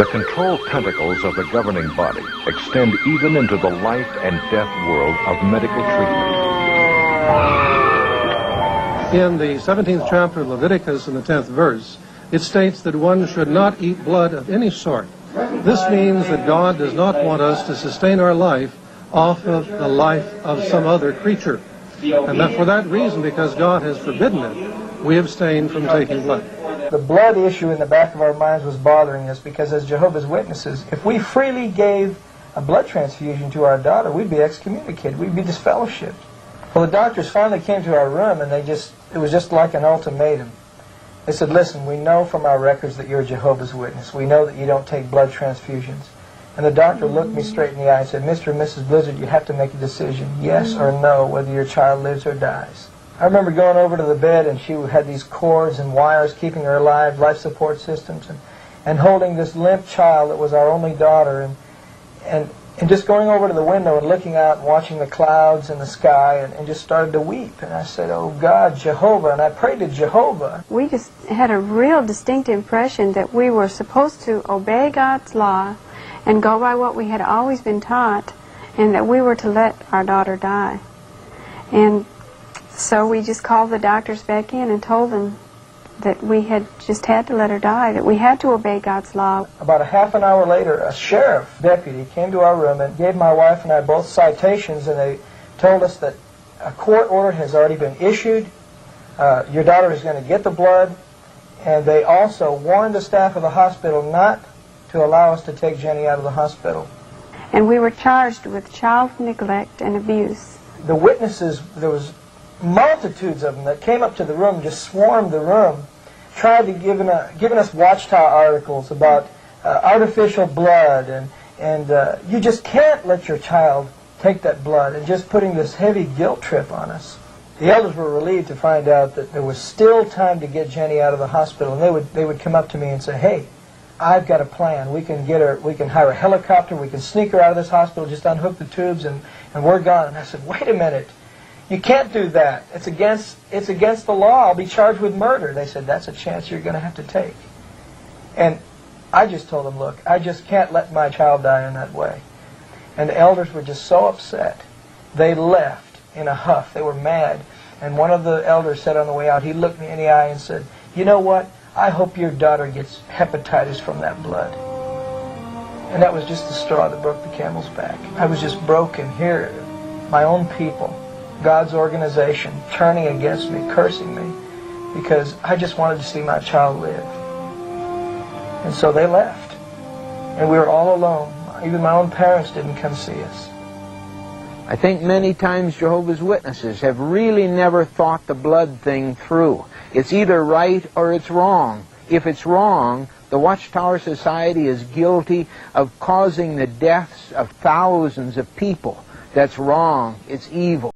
The control tentacles of the governing body extend even into the life and death world of medical treatment. In the 17th chapter of Leviticus, in the 10th verse, it states that one should not eat blood of any sort. This means that God does not want us to sustain our life off of the life of some other creature. And that for that reason, because God has forbidden it, we abstain from taking blood. The blood issue in the back of our minds was bothering us because as Jehovah's Witnesses, if we freely gave a blood transfusion to our daughter, we'd be excommunicated, we'd be disfellowshipped. Well, the doctors finally came to our room and it was just like an ultimatum. They said, listen, we know from our records that you're a Jehovah's Witness. We know that you don't take blood transfusions. And the doctor looked me straight in the eye and said, Mr. and Mrs. Blizzard, you have to make a decision, yes or no, whether your child lives or dies. I remember going over to the bed and she had these cords and wires keeping her alive, life support systems, and holding this limp child that was our only daughter, and just going over to the window and looking out and watching the clouds and the sky and just started to weep. And I said, oh God, Jehovah, and I prayed to Jehovah. We just had a real distinct impression that we were supposed to obey God's law and go by what we had always been taught, and that we were to let our daughter die. And so we just called the doctors back in and told them that we had just had to let her die, that we had to obey God's law. About a half an hour later, a sheriff deputy came to our room and gave my wife and I both citations, and they told us that a court order has already been issued, your daughter is going to get the blood, and they also warned the staff of the hospital not to allow us to take Jenny out of the hospital. And we were charged with child neglect and abuse. The witnesses, there was multitudes of them that came up to the room, just swarmed the room, tried to giving us Watchtower articles about artificial blood, and you just can't let your child take that blood, and just putting this heavy guilt trip on us. The elders were relieved to find out that there was still time to get Jenny out of the hospital, and they would come up to me and say, hey, I've got a plan. We can get her, we can hire a helicopter, we can sneak her out of this hospital, just unhook the tubes, and we're gone. And I said, wait a minute. You can't do that. It's against the law. I'll be charged with murder. They said, that's a chance you're going to have to take. And I just told them, look, I just can't let my child die in that way. And the elders were just so upset. They left in a huff. They were mad. And one of the elders said on the way out, he looked me in the eye and said, you know what? I hope your daughter gets hepatitis from that blood. And that was just the straw that broke the camel's back. I was just broken here. My own people, God's organization, turning against me, cursing me, because I just wanted to see my child live. And so they left. And we were all alone. Even my own parents didn't come see us. I think many times Jehovah's Witnesses have really never thought the blood thing through. It's either right or it's wrong. If it's wrong, the Watchtower Society is guilty of causing the deaths of thousands of people. That's wrong. It's evil.